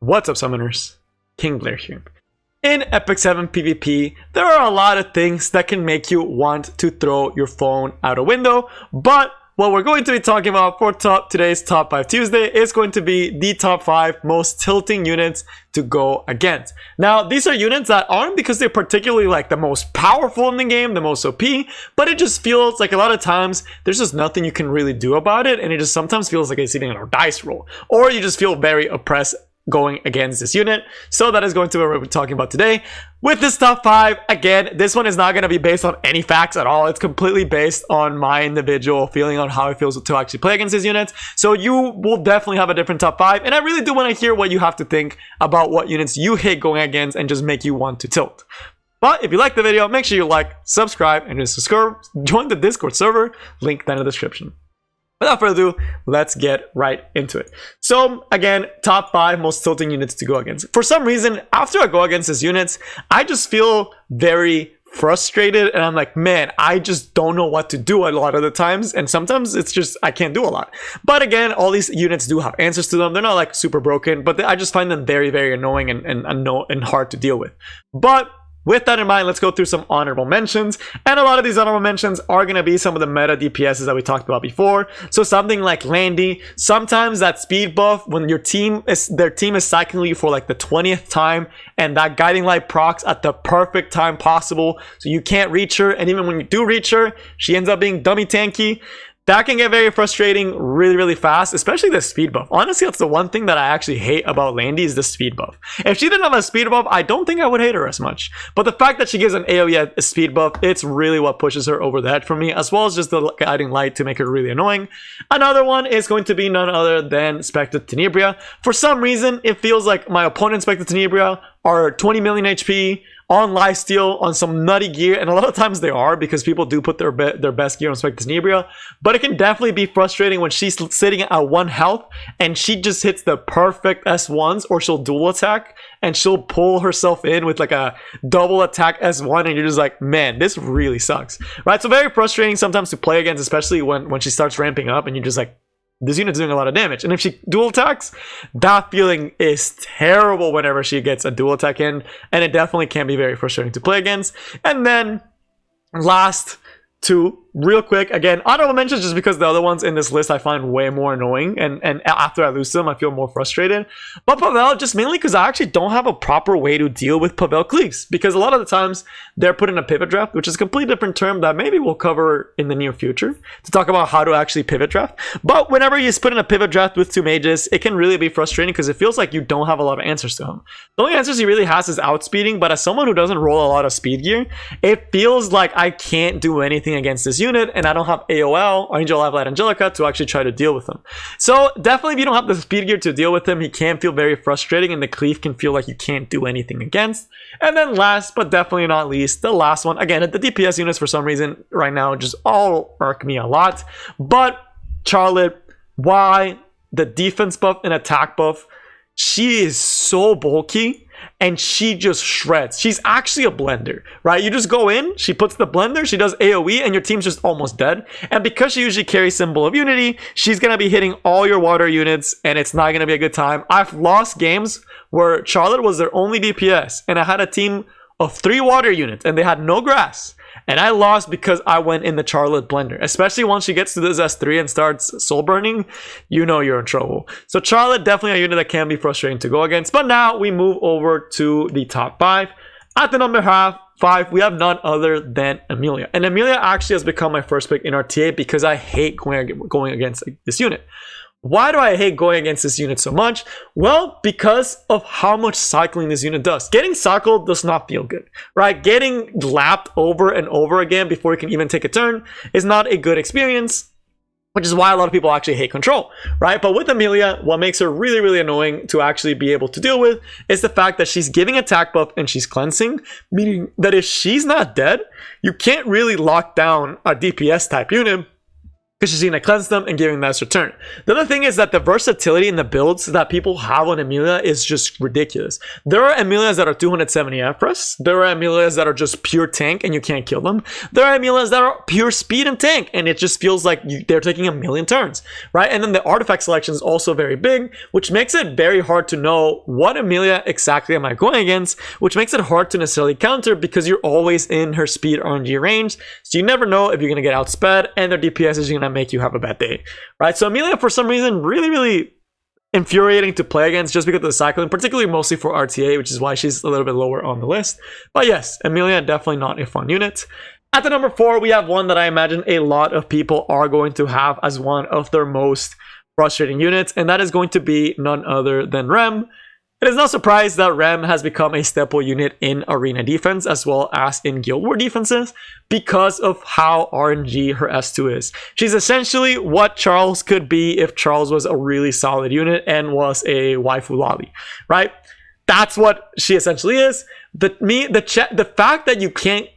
What's up, summoners? King Blair here. In Epic 7 PvP, there are a lot of things that can make you want to throw your phone out a window, but what we're going to be talking about for today's Top 5 Tuesday is going to be the top 5 most tilting units to go against. Now, these are units that aren't because they're particularly like the most powerful in the game, the most OP, but it just feels like a lot of times there's just nothing you can really do about it, and it just sometimes feels like it's even a dice roll, or you just feel very oppressed going against this unit. So that is going to be what we're talking about today. With this top 5, again, this one is not going to be based on any facts at all. It's completely based on my individual feeling on how it feels to actually play against these units. So you will definitely have a different top 5, and I really do want to hear what you have to think about what units you hate going against and just make you want to tilt. But if you like the video, make sure you like, subscribe, and just join the Discord server, link down in the description. Without further ado, let's get right into it. So again, top 5 most tilting units to go against. For some reason, after I go against these units, I just feel very frustrated, and I'm like, man, I just don't know what to do a lot of the times, and sometimes it's just I can't do a lot. But again, all these units do have answers to them. They're not like super broken, but I just find them very, very annoying and hard to deal with. But with that in mind, let's go through some honorable mentions. And a lot of these honorable mentions are going to be some of the meta DPSs that we talked about before. So something like Landy, sometimes that speed buff when their team is cycling you for like the 20th time, and that guiding light procs at the perfect time possible, so you can't reach her, and even when you do reach her, she ends up being dummy tanky. That can get very frustrating really, really fast, especially the speed buff. Honestly, that's the one thing that I actually hate about Landy is the speed buff. If she didn't have a speed buff, I don't think I would hate her as much. But the fact that she gives an AoE a speed buff, it's really what pushes her over the head for me, as well as just the guiding light to make her really annoying. Another one is going to be none other than Spectrotinibria. For some reason, it feels like my opponent's Spectrotinibria are 20 million HP, on lifesteal, on some nutty gear, and a lot of times they are because people do put their best gear on Spectrotinibria, but it can definitely be frustrating when she's sitting at 1 health and she just hits the perfect S1s, or she'll dual attack and she'll pull herself in with like a double attack S1, and you're just like, man, this really sucks, right? So very frustrating sometimes to play against, especially when she starts ramping up and you're just like, this unit's doing a lot of damage. And if she dual attacks, that feeling is terrible whenever she gets a dual attack in, and it definitely can be very frustrating to play against. And then last two, real quick, again, honorable mentions just because the other ones in this list I find way more annoying, and after I lose to them I feel more frustrated. But Pavel, just mainly because I actually don't have a proper way to deal with Pavel cleaves, because a lot of the times they're put in a pivot draft, which is a completely different term that maybe we'll cover in the near future to talk about how to actually pivot draft. But whenever you put in a pivot draft with 2 mages, it can really be frustrating because it feels like you don't have a lot of answers to him. The only answers he really has is outspeeding, but as someone who doesn't roll a lot of speed gear, it feels like I can't do anything against this unit, and I don't have AOL or Angelica to actually try to deal with him. So definitely if you don't have the speed gear to deal with him, he can feel very frustrating, and the cleave can feel like you can't do anything against. And then last but definitely not least, the last one, again, the DPS units for some reason right now just all irk me a lot, but Charlotte, why the defense buff and attack buff, she is so bulky and she just shreds. She's actually a blender, right? You just go in, she puts the blender, she does AoE, and your team's just almost dead. And because she usually carries Symbol of Unity, she's gonna be hitting all your water units, and it's not gonna be a good time. I've lost games where Charlotte was their only DPS, and I had a team of 3 water units, and they had no grass. And I lost because I went in the Charlotte blender. Especially once she gets to this S3 and starts soul burning, you know you're in trouble. So Charlotte, definitely a unit that can be frustrating to go against. But now we move over to the top 5. At the number 5, we have none other than Emilia. And Emilia actually has become my first pick in RTA because I hate going against this unit. Why do I hate going against this unit so much? Well, because of how much cycling this unit does. Getting cycled does not feel good, right? Getting lapped over and over again before you can even take a turn is not a good experience, which is why a lot of people actually hate control, right? But with Emilia, what makes her really, really annoying to actually be able to deal with is the fact that she's giving attack buff and she's cleansing, meaning that if she's not dead, you can't really lock down a DPS type unit because she's going to cleanse them and giving that return. The other thing is that the versatility in the builds that people have on Emilia is just ridiculous. There are Emilias that are 270 Empress. There are Emilias that are just pure tank and you can't kill them. There are Emilias that are pure speed and tank and it just feels like they're taking a million turns, right? And then the artifact selection is also very big, which makes it very hard to know what Emilia exactly am I going against, which makes it hard to necessarily counter because you're always in her speed RNG range. So you never know if you're going to get outsped and their DPS is going to make you have a bad day, right? So Emilia, for some reason, really infuriating to play against just because of the cycling, particularly mostly for RTA, which is why she's a little bit lower on the list. But yes, Emilia, definitely not a fun unit. At the number 4, we have one that I imagine a lot of people are going to have as one of their most frustrating units, and that is going to be none other than Rem. It is no surprise that Rem has become a staple unit in arena defense as well as in guild war defenses because of how RNG her S2 is. She's essentially what Charles could be if Charles was a really solid unit and was a waifu lolly, right? That's what she essentially is. The fact that you can't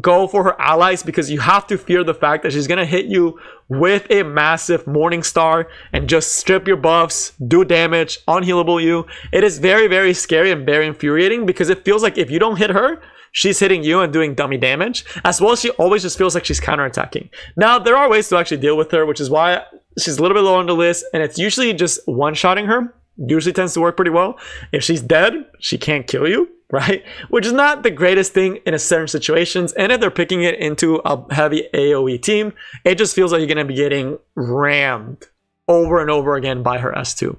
go for her allies because you have to fear the fact that she's gonna hit you with a massive Morning Star and just strip your buffs, do damage, unhealable you. It is very scary and very infuriating because it feels like if you don't hit her, she's hitting you and doing dummy damage, as well as she always just feels like she's counterattacking. Now, there are ways to actually deal with her, which is why she's a little bit low on the list, and it's usually just one-shotting her. Usually tends to work pretty well. If she's dead, she can't kill you, right? Which is not the greatest thing in certain situations. And if they're picking it into a heavy AoE team, it just feels like you're going to be getting rammed over and over again by her S2.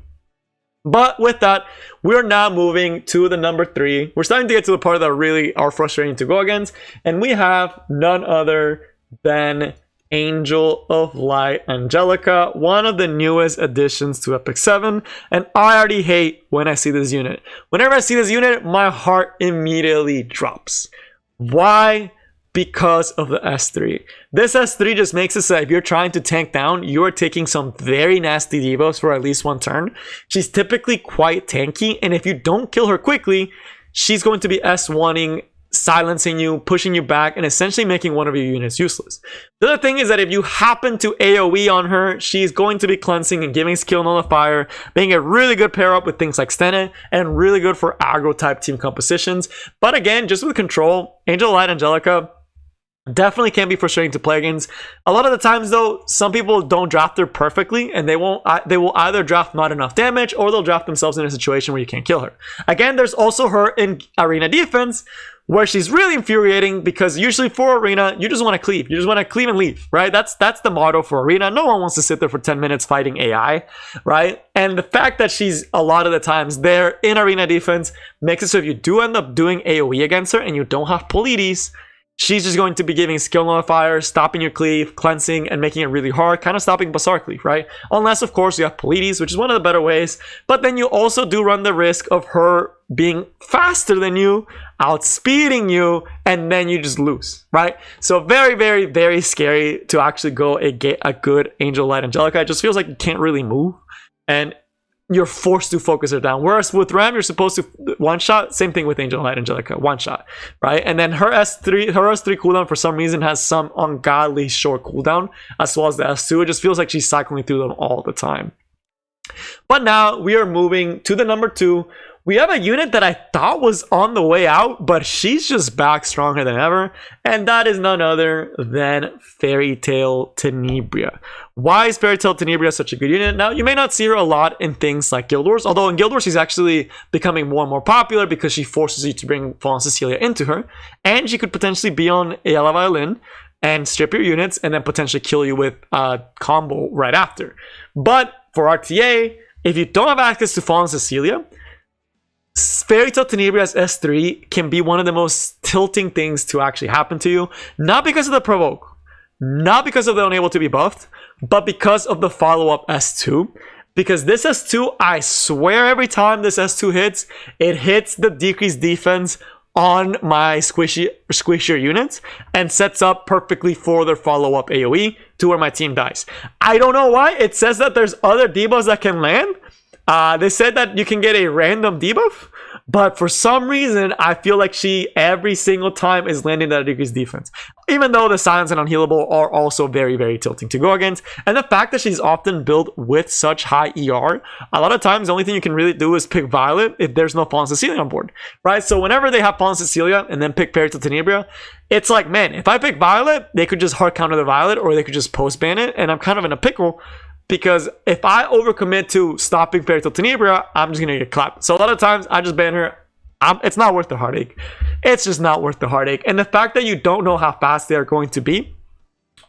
But with that, we're now moving to the number 3. We're starting to get to the part that really are frustrating to go against. And we have none other than Angel of Light Angelica, one of the newest additions to Epic 7, and I already hate when I see this unit. Whenever I see this unit, my heart immediately drops. Why? Because of the S3. This S3 just makes it so if you're trying to tank down, you're taking some very nasty debuffs for at least one turn. She's typically quite tanky, and if you don't kill her quickly, she's going to be S1ing, silencing you, pushing you back, and essentially making one of your units useless. The other thing is that if you happen to AoE on her, she's going to be cleansing and giving skill nullifier, being a really good pair up with things like Stene, and really good for aggro type team compositions. But again, just with control, Angel of Light Angelica definitely can be frustrating to play against. A lot of the times though, some people don't draft her perfectly, and they will either draft not enough damage or they'll draft themselves in a situation where you can't kill her. Again, there's also her in arena defense, where she's really infuriating because usually for arena, you just want to cleave. You just want to cleave and leave, right? That's the motto for arena. No one wants to sit there for 10 minutes fighting AI, right? And the fact that she's a lot of the times there in arena defense makes it so if you do end up doing AoE against her and you don't have Polides, she's just going to be giving skill nullifiers, stopping your cleave, cleansing, and making it really hard, kind of stopping Bazaar cleave, right? Unless, of course, you have Polides, which is one of the better ways. But then you also do run the risk of her being faster than you, outspeeding you, and then you just lose, right? So very scary to actually go a good Angel Light Angelica. It just feels like you can't really move, and you're forced to focus her down. Whereas with Ram, you're supposed to one shot. Same thing with Angel Light Angelica, one shot, right? And then her S3 cooldown for some reason has some ungodly short cooldown, as well as the S2. It just feels like she's cycling through them all the time. But now we are moving to the number 2. We have a unit that I thought was on the way out, but she's just back stronger than ever, and that is none other than Fairy Tail Tenebria. Why is Fairy Tail Tenebria such a good unit? Now, you may not see her a lot in things like Guild Wars, although in Guild Wars she's actually becoming more and more popular because she forces you to bring Fallen Cecilia into her, and she could potentially be on Ayala Violin and strip your units and then potentially kill you with a combo right after. But for RTA, if you don't have access to Fallen Cecilia, Fairy Tail Tenebria's S3 can be one of the most tilting things to actually happen to you. Not because of the provoke, not because of the unable to be buffed, but because of the follow-up S2. Because this S2, I swear every time this S2 hits, it hits the decreased defense on my squishier units and sets up perfectly for their follow-up AoE to where my team dies. I don't know why. It says that there's other debuffs that can land. They said that you can get a random debuff, But for some reason, I feel like she every single time is landing that decreased defense. Even though the silence and unhealable are also very, very tilting to go against. And the fact that she's often built with such high ER, a lot of times the only thing you can really do is pick Violet if there's no Fallen Cecilia on board, right? So whenever they have Fallen Cecilia and then pick Tenebria, it's like, man, if I pick Violet, they could just hard counter the Violet or they could just post ban it, and I'm kind of in a pickle because if I overcommit to stopping Tenebria, I'm just gonna get clapped. So a lot of times I just ban her. It's not worth the heartache. It's just not worth the heartache. And the fact that you don't know how fast they are going to be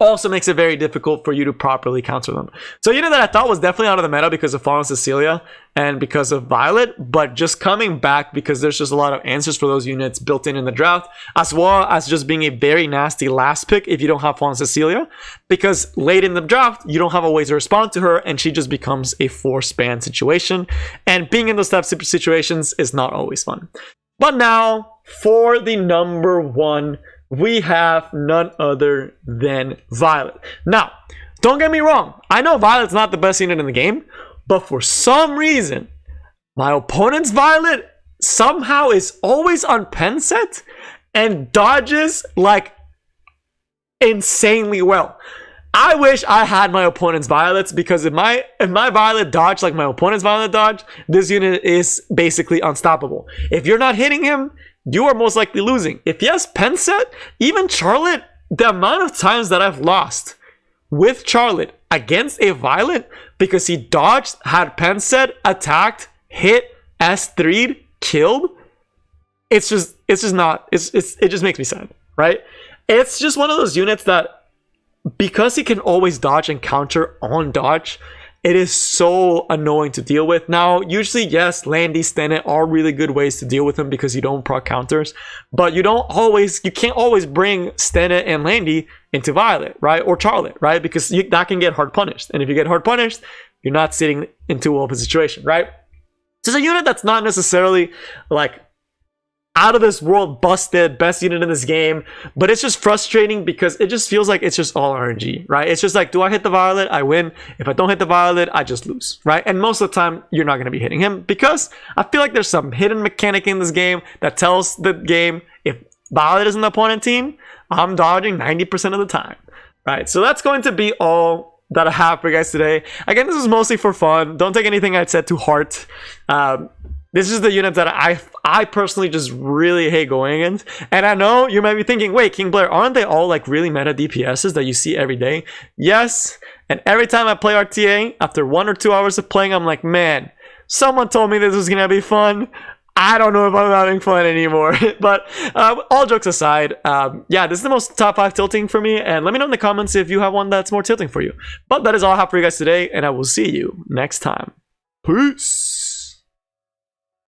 also makes it very difficult for you to properly counter them. So you know that I thought was definitely out of the meta because of Fallen Cecilia and because of Violet, but just coming back because there's just a lot of answers for those units built in the draft, as well as just being a very nasty last pick if you don't have Fallen Cecilia, because late in the draft you don't have a way to respond to her and she just becomes a force ban situation, and being in those types of situations is not always fun. But now for the number one, we have none other than Violet. Now, don't get me wrong. I know Violet's not the best unit in the game, but for some reason, my opponent's Violet somehow is always on pen set and dodges like insanely well. I wish I had my opponent's Violets, because if my Violet dodged like my opponent's Violet dodge, this unit is basically unstoppable. If you're not hitting him, you are most likely losing. If he has pen set, even Charlotte, the amount of times that I've lost with Charlotte against a Violet because he dodged, had pen set, attacked, hit, S3'd, killed, it just makes me sad, right? It's just one of those units that, because he can always dodge and counter on dodge, it is so annoying to deal with. Now, usually, yes, Landy, Stene are really good ways to deal with him because you don't proc counters, but you can't always bring Stene and Landy into Violet, right? Or Charlotte, right? Because that can get hard punished. And if you get hard punished, you're not sitting in too well of a situation, right? So it's a unit that's not necessarily like out of this world busted best unit in this game, but it's just frustrating because it just feels like it's just all RNG, right? It's just like, do I hit the Violet, I win. If I don't hit the Violet, I just lose, right? And most of the time you're not going to be hitting him, because I feel like there's some hidden mechanic in this game that tells the game, if Violet is in the opponent team, I'm dodging 90% of the time, right? So that's going to be all that I have for you guys today. Again, this is mostly for fun. Don't take anything I said to heart. This is the unit that I personally just really hate going against. And I know you might be thinking, wait, King Blair, aren't they all like really meta DPSs that you see every day? Yes. And every time I play RTA, after 1 or 2 hours of playing, I'm like, man, someone told me this was going to be fun. I don't know if I'm having fun anymore. But all jokes aside, yeah, this is the most top 5 tilting for me. And let me know in the comments if you have one that's more tilting for you. But that is all I have for you guys today. And I will see you next time. Peace.